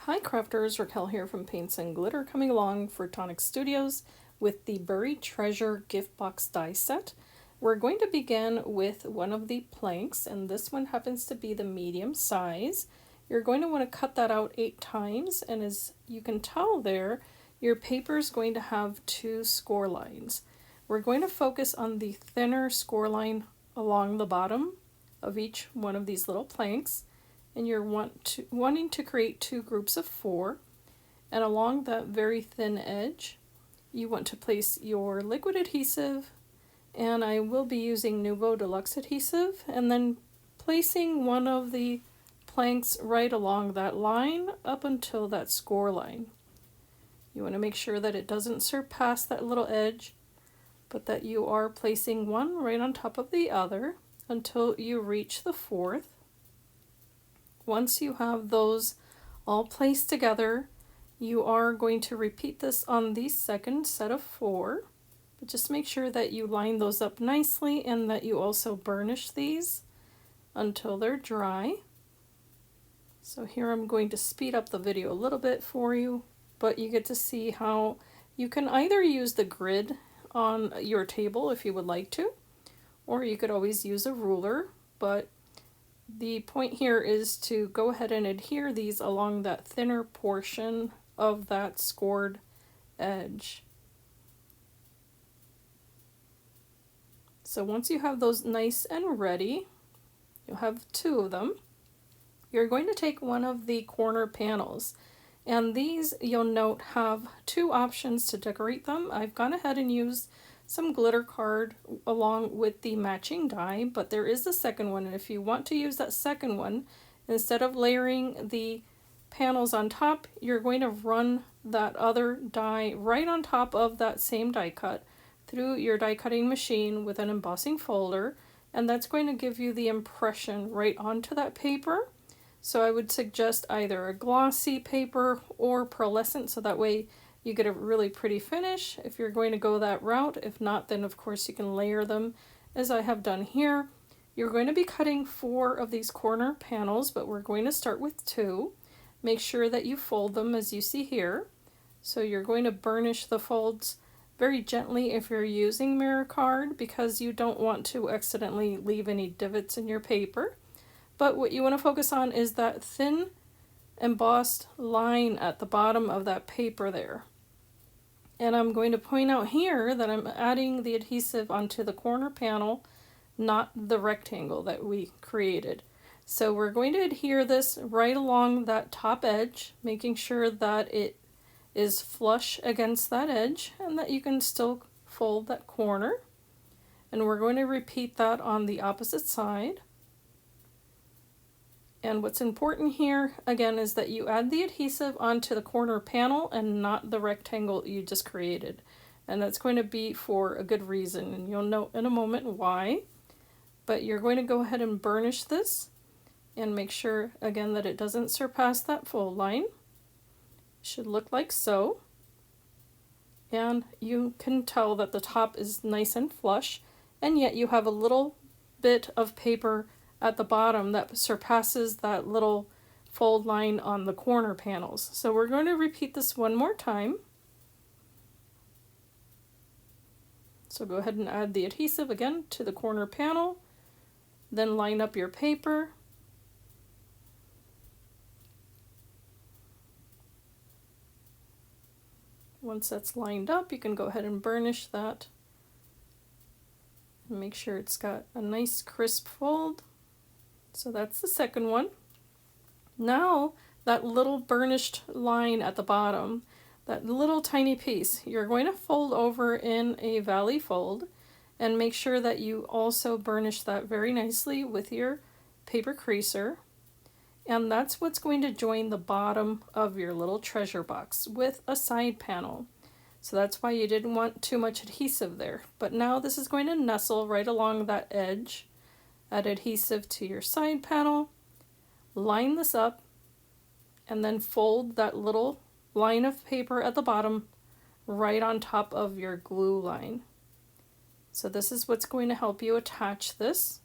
Hi crafters, Raquel here from Paints and Glitter coming along for Tonic Studios with the Buried Treasure gift box die set. We're going to begin with one of the planks, and this one happens to be the medium size. You're going to want to cut that out 8 times, and as you can tell there, your paper is going to have 2 score lines. We're going to focus on the thinner score line along the bottom of each one of these little planks. And you're wanting to create 2 groups of 4, and along that very thin edge you want to place your liquid adhesive, and I will be using Nuvo Deluxe adhesive, and then placing one of the planks right along that line up until that score line. You want to make sure that it doesn't surpass that little edge, but that you are placing one right on top of the other until you reach the 4th. Once you have those all placed together, you are going to repeat this on the second set of 4. But just make sure that you line those up nicely and that you also burnish these until they're dry. So here I'm going to speed up the video a little bit for you, but you get to see how you can either use the grid on your table if you would like to, or you could always use a ruler, but the point here is to go ahead and adhere these along that thinner portion of that scored edge. So once you have those nice and ready, you'll have 2 of them. You're going to take one of the corner panels, and these, you'll note, have 2 options to decorate them. I've gone ahead and used some glitter card along with the matching die, but there is a second one, and if you want to use that second one, instead of layering the panels on top, you're going to run that other die right on top of that same die cut through your die cutting machine with an embossing folder, and that's going to give you the impression right onto that paper. So I would suggest either a glossy paper or pearlescent, so that way you get a really pretty finish if you're going to go that route. If not, then of course you can layer them as I have done here. You're going to be cutting 4 of these corner panels, but we're going to start with 2. Make sure that you fold them as you see here. So you're going to burnish the folds very gently if you're using mirror card, because you don't want to accidentally leave any divots in your paper. But what you want to focus on is that thin embossed line at the bottom of that paper there. And I'm going to point out here that I'm adding the adhesive onto the corner panel, not the rectangle that we created. So we're going to adhere this right along that top edge, making sure that it is flush against that edge and that you can still fold that corner. And we're going to repeat that on the opposite side. And what's important here, again, is that you add the adhesive onto the corner panel and not the rectangle you just created. And that's going to be for a good reason, and you'll know in a moment why. But you're going to go ahead and burnish this and make sure, again, that it doesn't surpass that fold line. It should look like so. And you can tell that the top is nice and flush, and yet you have a little bit of paper at the bottom that surpasses that little fold line on the corner panels. So we're going to repeat this one more time. So go ahead and add the adhesive again to the corner panel, then line up your paper. Once that's lined up, you can go ahead and burnish that and make sure it's got a nice crisp fold. So that's the second one. Now that little burnished line at the bottom, that little tiny piece, you're going to fold over in a valley fold and make sure that you also burnish that very nicely with your paper creaser. And that's what's going to join the bottom of your little treasure box with a side panel. So that's why you didn't want too much adhesive there. But now this is going to nestle right along that edge. Add adhesive to your side panel, line this up, and then fold that little line of paper at the bottom right on top of your glue line. So this is what's going to help you attach this.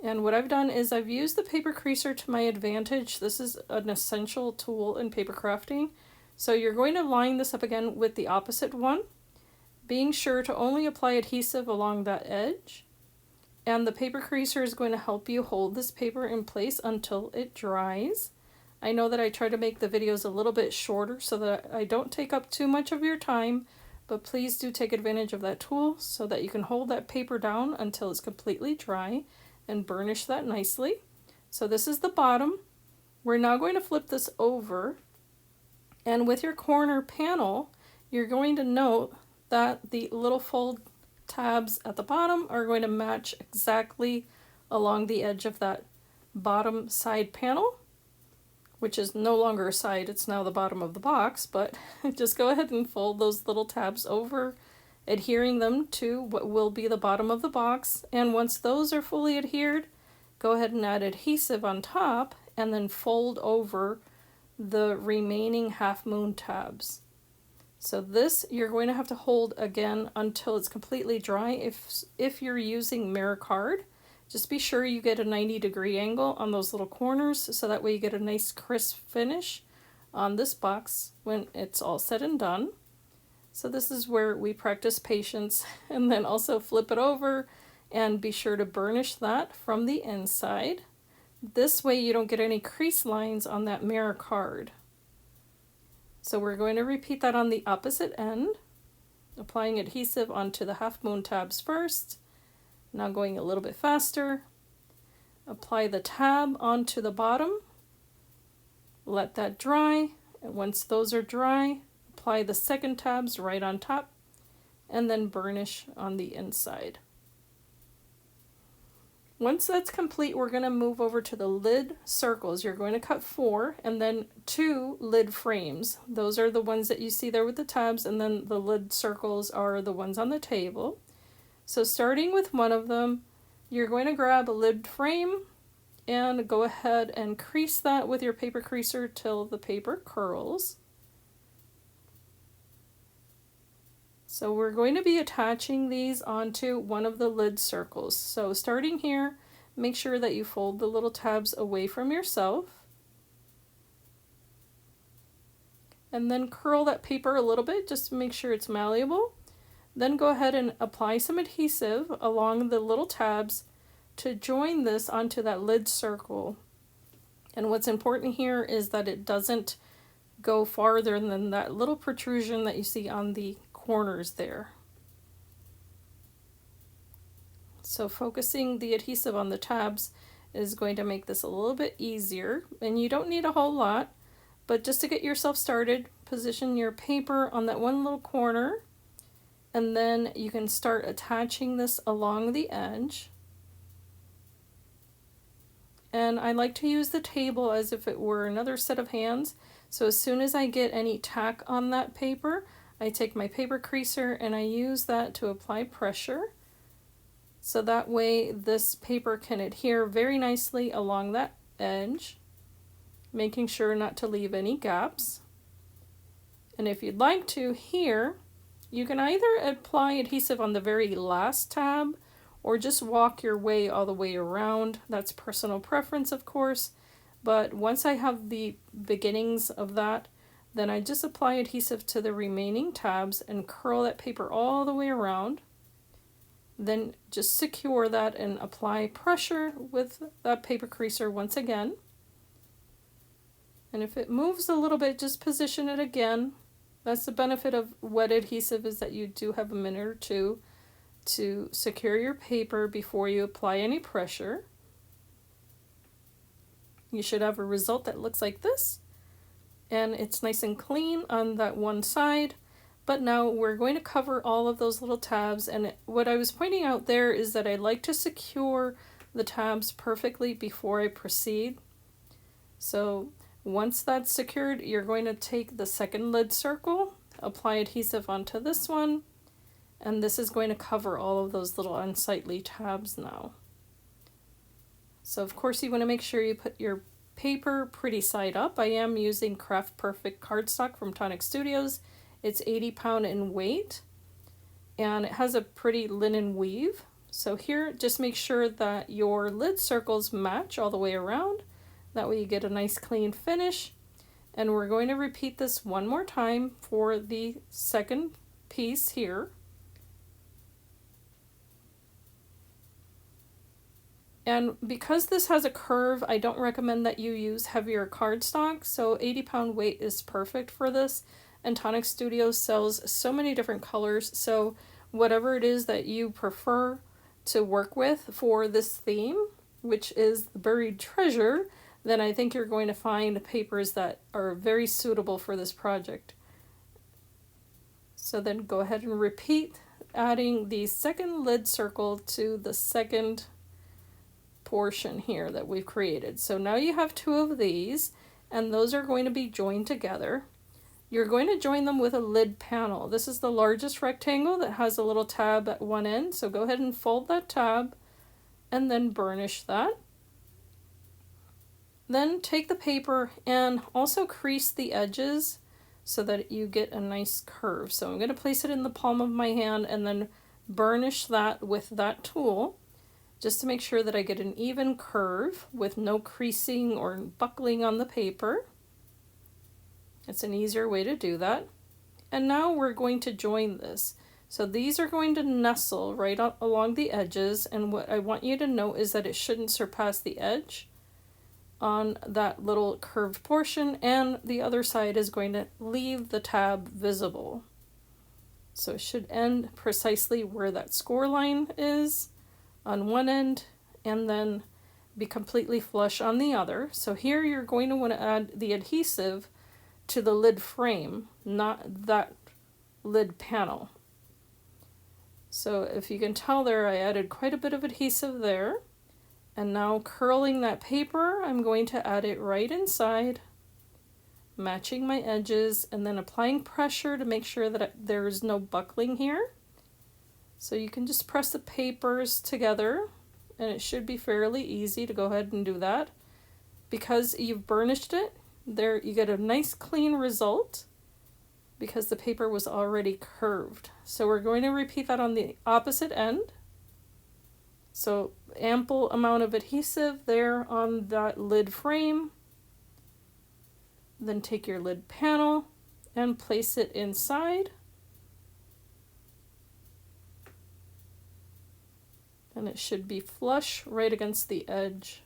And what I've done is I've used the paper creaser to my advantage. This is an essential tool in paper crafting. So you're going to line this up again with the opposite one, being sure to only apply adhesive along that edge. And the paper creaser is going to help you hold this paper in place until it dries. I know that I try to make the videos a little bit shorter so that I don't take up too much of your time, but please do take advantage of that tool so that you can hold that paper down until it's completely dry and burnish that nicely. So this is the bottom. We're now going to flip this over, and with your corner panel, you're going to note that the little fold tabs at the bottom are going to match exactly along the edge of that bottom side panel, which is no longer a side, it's now the bottom of the box, but just go ahead and fold those little tabs over, adhering them to what will be the bottom of the box. And once those are fully adhered, go ahead and add adhesive on top and then fold over the remaining half moon tabs. So this you're going to have to hold again until it's completely dry. If you're using mirror card, just be sure you get a 90-degree angle on those little corners so that way you get a nice crisp finish on this box when it's all said and done. So this is where we practice patience, and then also flip it over and be sure to burnish that from the inside. This way you don't get any crease lines on that mirror card. So we're going to repeat that on the opposite end, applying adhesive onto the half moon tabs first. Now going a little bit faster. Apply the tab onto the bottom. Let that dry, and once those are dry, apply the second tabs right on top, and then burnish on the inside. Once that's complete, we're going to move over to the lid circles. You're going to cut 4 and then 2 lid frames. Those are the ones that you see there with the tabs, and then the lid circles are the ones on the table. So starting with one of them, you're going to grab a lid frame and go ahead and crease that with your paper creaser till the paper curls. So we're going to be attaching these onto one of the lid circles. So starting here, make sure that you fold the little tabs away from yourself. And then curl that paper a little bit just to make sure it's malleable. Then go ahead and apply some adhesive along the little tabs to join this onto that lid circle. And what's important here is that it doesn't go farther than that little protrusion that you see on the corners there. So focusing the adhesive on the tabs is going to make this a little bit easier, and you don't need a whole lot, but just to get yourself started, position your paper on that one little corner, and then you can start attaching this along the edge. And I like to use the table as if it were another set of hands. So as soon as I get any tack on that paper, I take my paper creaser and I use that to apply pressure. So that way this paper can adhere very nicely along that edge, making sure not to leave any gaps. And if you'd like to here, you can either apply adhesive on the very last tab or just walk your way all the way around. That's personal preference, of course. But once I have the beginnings of that, then I just apply adhesive to the remaining tabs and curl that paper all the way around. Then just secure that and apply pressure with that paper creaser once again. And if it moves a little bit, just position it again. That's the benefit of wet adhesive, is that you do have a minute or two to secure your paper before you apply any pressure. You should have a result that looks like this, and it's nice and clean on that one side. But now we're going to cover all of those little tabs, and what I was pointing out there is that I like to secure the tabs perfectly before I proceed. So once that's secured, you're going to take the second lid circle, apply adhesive onto this one, and this is going to cover all of those little unsightly tabs now. So of course you want to make sure you put your paper pretty side up. I am using Craft Perfect cardstock from Tonic Studios. It's 80 pound in weight, and it has a pretty linen weave. So here, just make sure that your lid circles match all the way around. That way you get a nice clean finish. And we're going to repeat this one more time for the second piece here. And because this has a curve, I don't recommend that you use heavier cardstock, so 80-pound weight is perfect for this. And Tonic Studios sells so many different colors, so whatever it is that you prefer to work with for this theme, which is the buried treasure, then I think you're going to find papers that are very suitable for this project. So then go ahead and repeat adding the second lid circle to the second portion here that we've created. So now you have two of these, and those are going to be joined together. You're going to join them with a lid panel. This is the largest rectangle that has a little tab at one end, so go ahead and fold that tab and then burnish that. Then take the paper and also crease the edges so that you get a nice curve. So I'm going to place it in the palm of my hand and then burnish that with that tool, just to make sure that I get an even curve with no creasing or buckling on the paper. It's an easier way to do that. And now we're going to join this. So these are going to nestle right up along the edges, and what I want you to note is that it shouldn't surpass the edge on that little curved portion, and the other side is going to leave the tab visible. So it should end precisely where that score line is on one end, and then be completely flush on the other. So here you're going to want to add the adhesive to the lid frame, not that lid panel. So if you can tell there, I added quite a bit of adhesive there. And now curling that paper, I'm going to add it right inside, matching my edges, and then applying pressure to make sure that there's no buckling here. So you can just press the papers together, and it should be fairly easy to go ahead and do that. Because you've burnished it, there you get a nice clean result because the paper was already curved. So we're going to repeat that on the opposite end. So ample amount of adhesive there on that lid frame. Then take your lid panel and place it inside. And it should be flush right against the edge.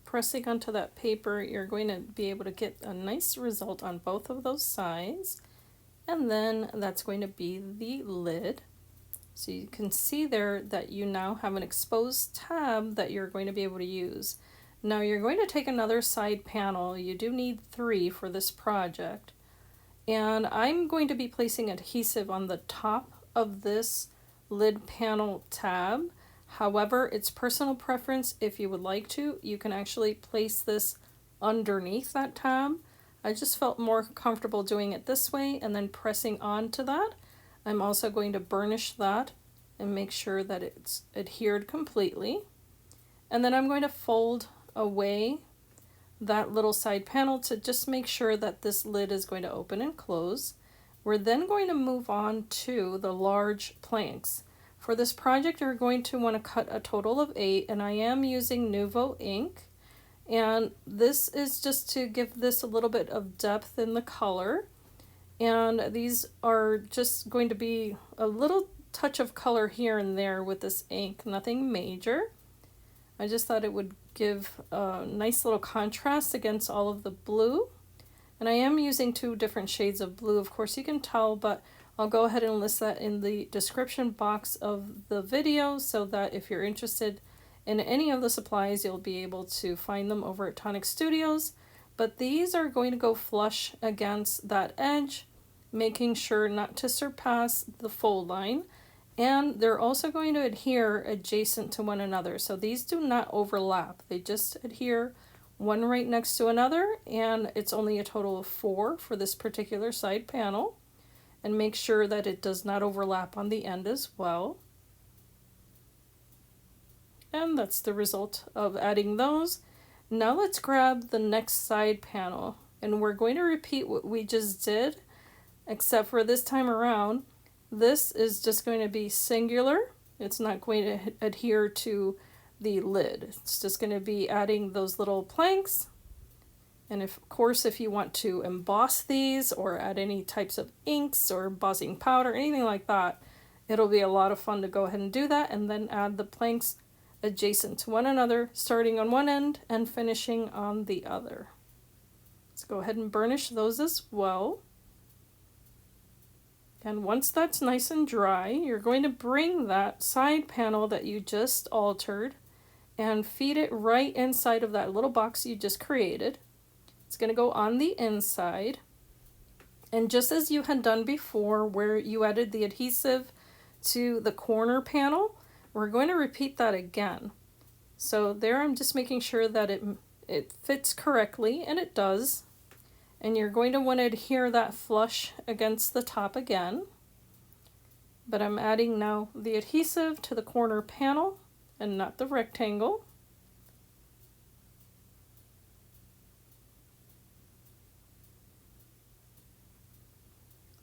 Pressing onto that paper, you're going to be able to get a nice result on both of those sides. And then that's going to be the lid. So you can see there that you now have an exposed tab that you're going to be able to use. Now you're going to take another side panel. You do need 3 for this project. And I'm going to be placing adhesive on the top of this lid panel tab. However, it's personal preference. If you would like to, you can actually place this underneath that tab. I just felt more comfortable doing it this way and then pressing onto that. I'm also going to burnish that and make sure that it's adhered completely. And then I'm going to fold away that little side panel to just make sure that this lid is going to open and close. We're then going to move on to the large planks. For this project, you're going to want to cut a total of 8, and I am using Nuvo ink. And this is just to give this a little bit of depth in the color. And these are just going to be a little touch of color here and there with this ink, nothing major. I just thought it would give a nice little contrast against all of the blue. And I am using 2 different shades of blue, of course you can tell, but I'll go ahead and list that in the description box of the video so that if you're interested in any of the supplies, you'll be able to find them over at Tonic Studios. But these are going to go flush against that edge, making sure not to surpass the fold line. And they're also going to adhere adjacent to one another. So these do not overlap. They just adhere one right next to another, and it's only a total of 4 for this particular side panel. And make sure that it does not overlap on the end as well. And that's the result of adding those. Now let's grab the next side panel, and we're going to repeat what we just did, except for this time around, this is just going to be singular. It's not going to adhere to the lid. It's just going to be adding those little planks. And of course, if you want to emboss these or add any types of inks or embossing powder, anything like that, it'll be a lot of fun to go ahead and do that, and then add the planks adjacent to one another, starting on one end and finishing on the other. Let's go ahead and burnish those as well. And once that's nice and dry, you're going to bring that side panel that you just altered and feed it right inside of that little box you just created. It's going to go on the inside. And just as you had done before, where you added the adhesive to the corner panel, we're going to repeat that again. So there I'm just making sure that it fits correctly, and it does. And you're going to want to adhere that flush against the top again. But I'm adding now the adhesive to the corner panel and not the rectangle.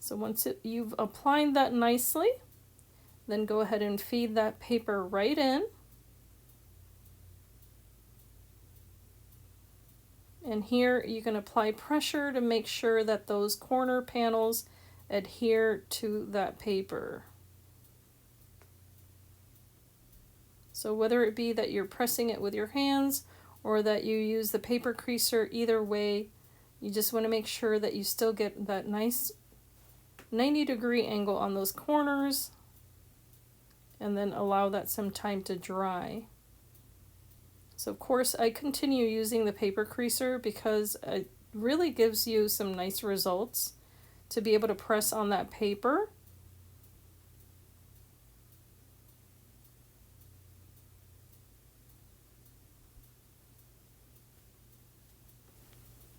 So once you've applied that nicely, then go ahead and feed that paper right in. And here you can apply pressure to make sure that those corner panels adhere to that paper. So whether it be that you're pressing it with your hands or that you use the paper creaser, either way, you just want to make sure that you still get that nice 90-degree angle on those corners, and then allow that some time to dry. So of course I continue using the paper creaser because it really gives you some nice results to be able to press on that paper.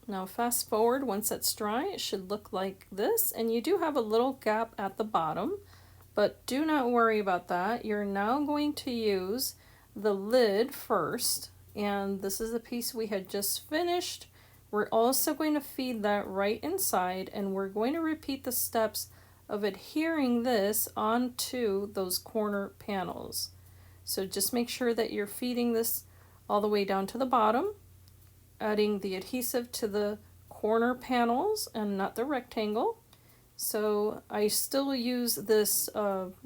Now fast forward, once that's dry, it should look like this, and you do have a little gap at the bottom, but do not worry about that. You're now going to use the lid first, and this is the piece we had just finished. We're also going to feed that right inside, and we're going to repeat the steps of adhering this onto those corner panels. So just make sure that you're feeding this all the way down to the bottom, adding the adhesive to the corner panels and not the rectangle. So I still use this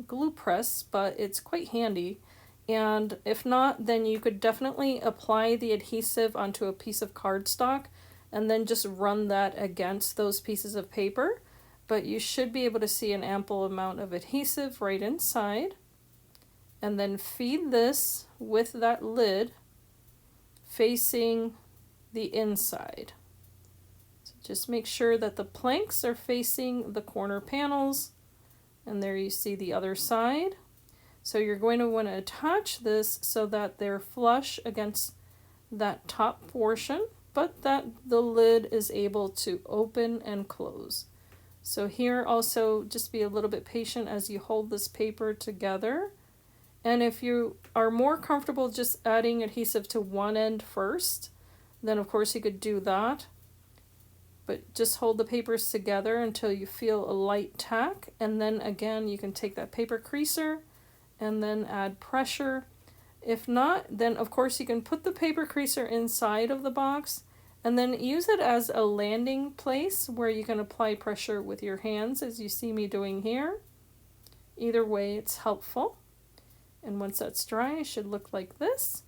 glue press, but it's quite handy. And if not, then you could definitely apply the adhesive onto a piece of cardstock and then just run that against those pieces of paper. But you should be able to see an ample amount of adhesive right inside. And then feed this with that lid facing the inside. So just make sure that the planks are facing the corner panels, and there you see the other side. So you're going to want to attach this so that they're flush against that top portion, but that the lid is able to open and close. So here also just be a little bit patient as you hold this paper together. And if you are more comfortable just adding adhesive to one end first, then of course you could do that. But just hold the papers together until you feel a light tack, and then again you can take that paper creaser and then add pressure. If not, then of course you can put the paper creaser inside of the box and then use it as a landing place where you can apply pressure with your hands, as you see me doing here. Either way, it's helpful. And once that's dry, it should look like this.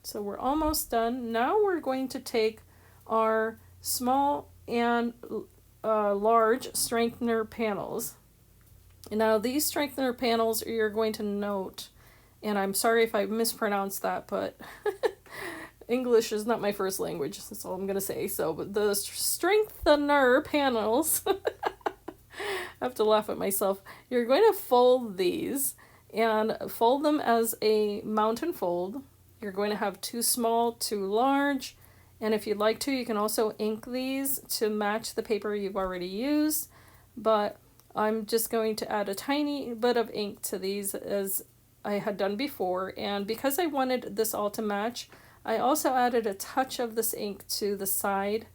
So we're almost done. Now we're going to take our small and large strengthener panels. And now these strengthener panels, you're going to note, and I'm sorry if I mispronounced that, but English is not my first language, that's all I'm going to say. So but the strengthener panels, I have to laugh at myself. You're going to fold these and fold them as a mountain fold. You're going to have two small, two large, and if you'd like to, you can also ink these to match the paper you've already used, but I'm just going to add a tiny bit of ink to these as I had done before, and because I wanted this all to match, I also added a touch of this ink to the side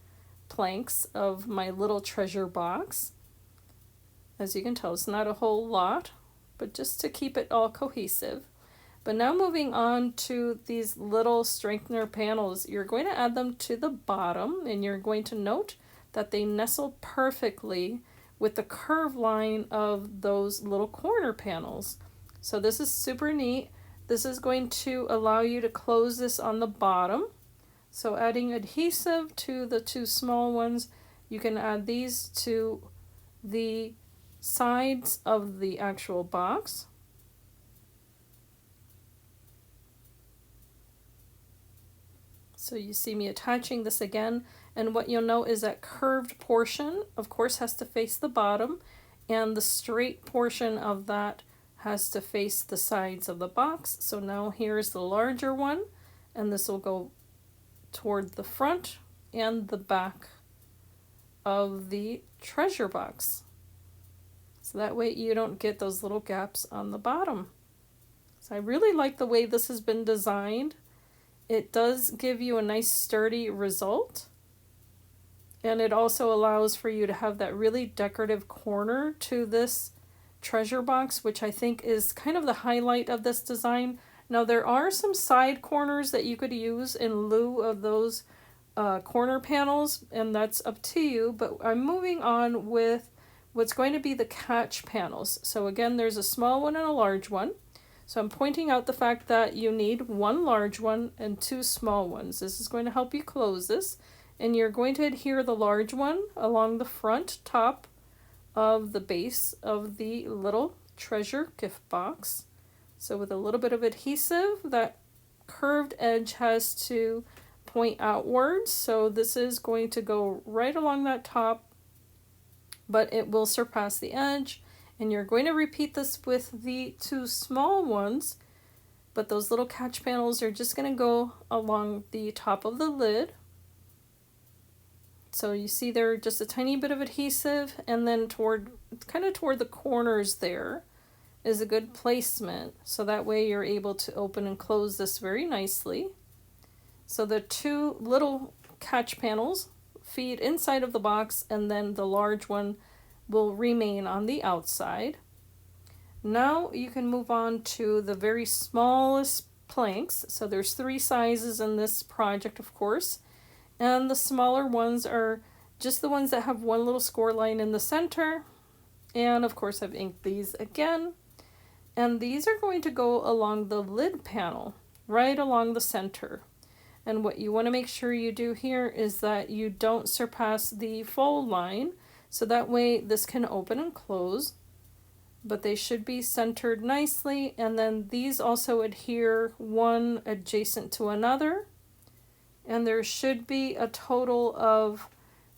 planks of my little treasure box. As you can tell, it's not a whole lot, but just to keep it all cohesive. But now moving on to these little strengthener panels, you're going to add them to the bottom, and you're going to note that they nestle perfectly with the curve line of those little corner panels. So this is super neat. This is going to allow you to close this on the bottom. So adding adhesive to the two small ones, you can add these to the sides of the actual box. So you see me attaching this again, and what you'll note is that curved portion, of course, has to face the bottom, and the straight portion of that has to face the sides of the box. So now here's the larger one, and this will go toward the front and the back of the treasure box. So that way you don't get those little gaps on the bottom. So I really like the way this has been designed. It does give you a nice sturdy result, and it also allows for you to have that really decorative corner to this treasure box, which I think is kind of the highlight of this design. Now there are some side corners that you could use in lieu of those corner panels, and that's up to you, but I'm moving on with what's going to be the catch panels. So again, there's a small one and a large one. So I'm pointing out the fact that you need one large one and two small ones. This is going to help you close this. And you're going to adhere the large one along the front top of the base of the little treasure gift box. So with a little bit of adhesive, that curved edge has to point outwards. So this is going to go right along that top, but it will surpass the edge. And you're going to repeat this with the two small ones, but those little catch panels are just going to go along the top of the lid. So you see there just a tiny bit of adhesive, and then toward the corners there is a good placement. So that way you're able to open and close this very nicely. So the two little catch panels feed inside of the box, and then the large one will remain on the outside. Now you can move on to the very smallest planks. So there's 3 sizes in this project, of course, and the smaller ones are just the ones that have one little score line in the center. And of course I've inked these again, and these are going to go along the lid panel, right along the center. And what you want to make sure you do here is that you don't surpass the fold line, so that way this can open and close, but they should be centered nicely. And then these also adhere one adjacent to another, and there should be a total of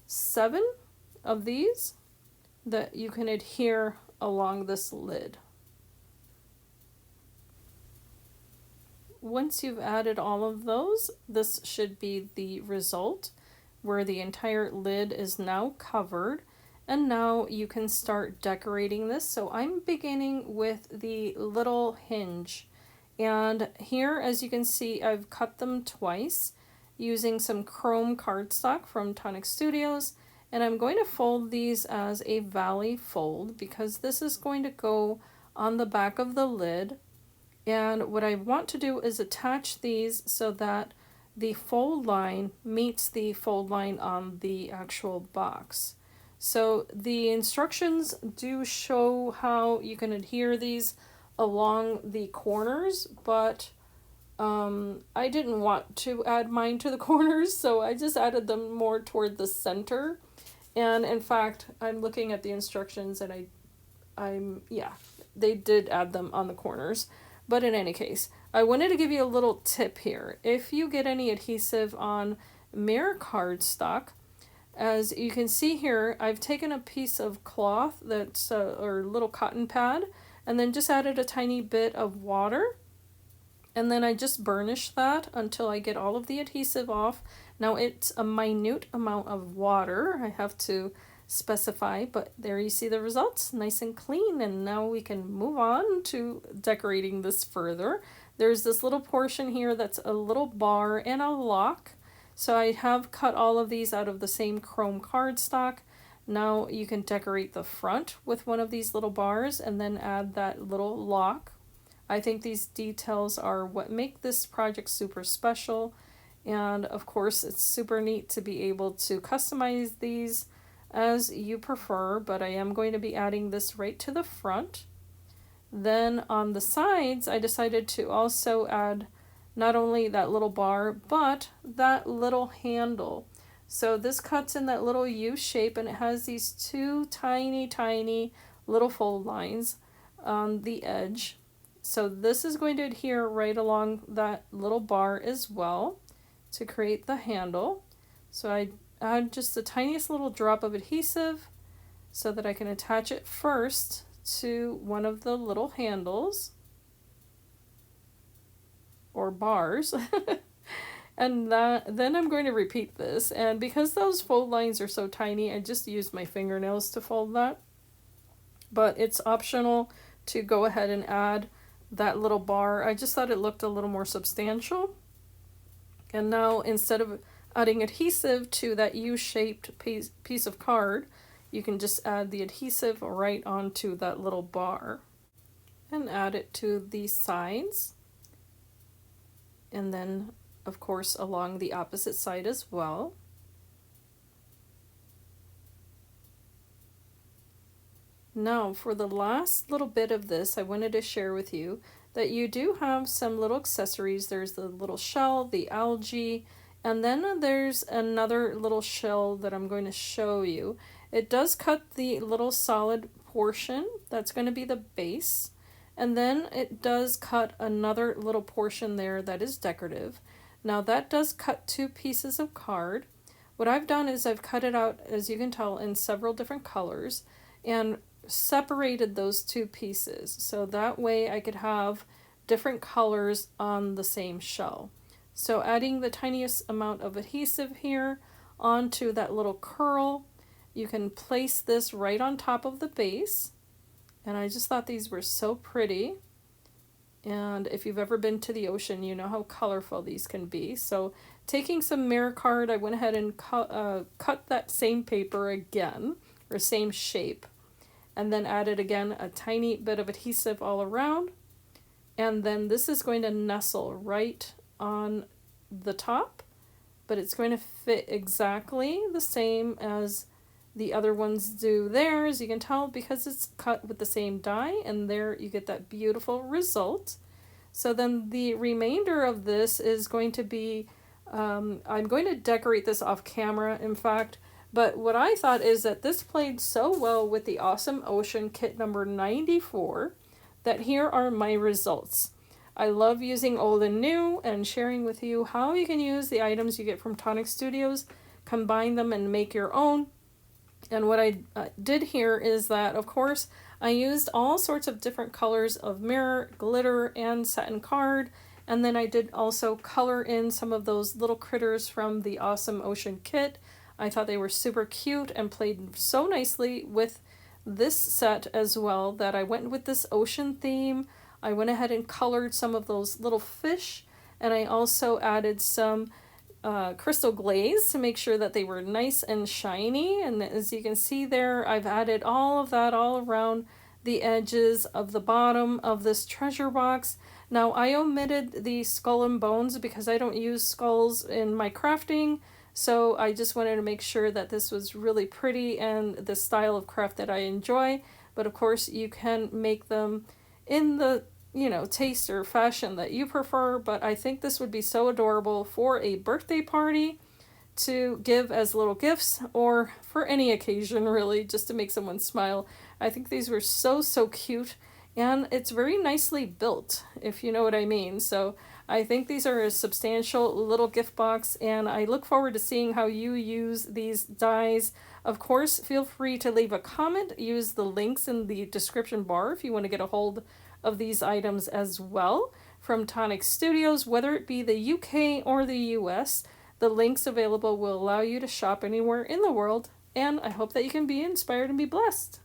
7 of these that you can adhere along this lid. Once you've added all of those, this should be the result, where the entire lid is now covered. And now you can start decorating this. So I'm beginning with the little hinge. And here, as you can see, I've cut them twice using some chrome cardstock from Tonic Studios. And I'm going to fold these as a valley fold because this is going to go on the back of the lid. And what I want to do is attach these so that the fold line meets the fold line on the actual box. So the instructions do show how you can adhere these along the corners, but I didn't want to add mine to the corners, so I just added them more toward the center. And in fact, I'm looking at the instructions, and they did add them on the corners. But in any case, I wanted to give you a little tip here. If you get any adhesive on mirror cardstock, as you can see here, I've taken a piece of cloth that's or little cotton pad, and then just added a tiny bit of water, and then I just burnish that until I get all of the adhesive off. Now it's a minute amount of water, I have to specify, but there you see the results, nice and clean. And now we can move on to decorating this further. There's this little portion here that's a little bar and a lock. So I have cut all of these out of the same chrome cardstock. Now you can decorate the front with one of these little bars and then add that little lock. I think these details are what make this project super special. And of course, it's super neat to be able to customize these as you prefer, but I am going to be adding this right to the front. Then on the sides, I decided to also add not only that little bar, but that little handle. So this cuts in that little U shape, and it has these two tiny little fold lines on the edge. So this is going to adhere right along that little bar as well to create the handle. So I add just the tiniest little drop of adhesive so that I can attach it first to one of the little handles or bars. And then I'm going to repeat this, and because those fold lines are so tiny, I just used my fingernails to fold that. But it's optional to go ahead and add that little bar. I just thought it looked a little more substantial. And now instead of adding adhesive to that U-shaped piece of card, you can just add the adhesive right onto that little bar and add it to the sides. And then, of course, along the opposite side as well. Now, for the last little bit of this, I wanted to share with you that you do have some little accessories. There's the little shell, the algae, and then there's another little shell that I'm going to show you. It does cut the little solid portion. That's going to be the base. And then it does cut another little portion there that is decorative. Now that does cut two pieces of card. What I've done is I've cut it out, as you can tell, in several different colors and separated those two pieces. So that way I could have different colors on the same shell. So adding the tiniest amount of adhesive here onto that little curl, you can place this right on top of the base. And I just thought these were so pretty. And if you've ever been to the ocean, you know how colorful these can be. So taking some mirror card, I went ahead and cut that same paper again, or same shape. And then added again a tiny bit of adhesive all around. And then this is going to nestle right on the top. But it's going to fit exactly the same as the other ones do there, as you can tell, because it's cut with the same die, and there you get that beautiful result. So then the remainder of this is going to be, I'm going to decorate this off camera, in fact, but what I thought is that this played so well with the Awesome Ocean kit number 94 that here are my results. I love using old and new and sharing with you how you can use the items you get from Tonic Studios, combine them and make your own. And what I did here is that, of course, I used all sorts of different colors of mirror, glitter, and satin card. And then I did also color in some of those little critters from the Awesome Ocean kit. I thought they were super cute and played so nicely with this set as well that I went with this ocean theme. I went ahead and colored some of those little fish, and I also added some crystal glaze to make sure that they were nice and shiny. And as you can see there, I've added all of that all around the edges of the bottom of this treasure box. Now I omitted the skull and bones because I don't use skulls in my crafting, so I just wanted to make sure that this was really pretty and the style of craft that I enjoy. But of course you can make them in the taste or fashion that you prefer, but I think this would be so adorable for a birthday party to give as little gifts, or for any occasion really, just to make someone smile. I think these were so cute, and it's very nicely built, if you know what I mean. So I think these are a substantial little gift box, and I look forward to seeing how you use these dies. Of course, feel free to leave a comment, use the links in the description bar if you want to get a hold of these items as well from Tonic Studios, whether it be the UK or the US. The links available will allow you to shop anywhere in the world, and I hope that you can be inspired and be blessed.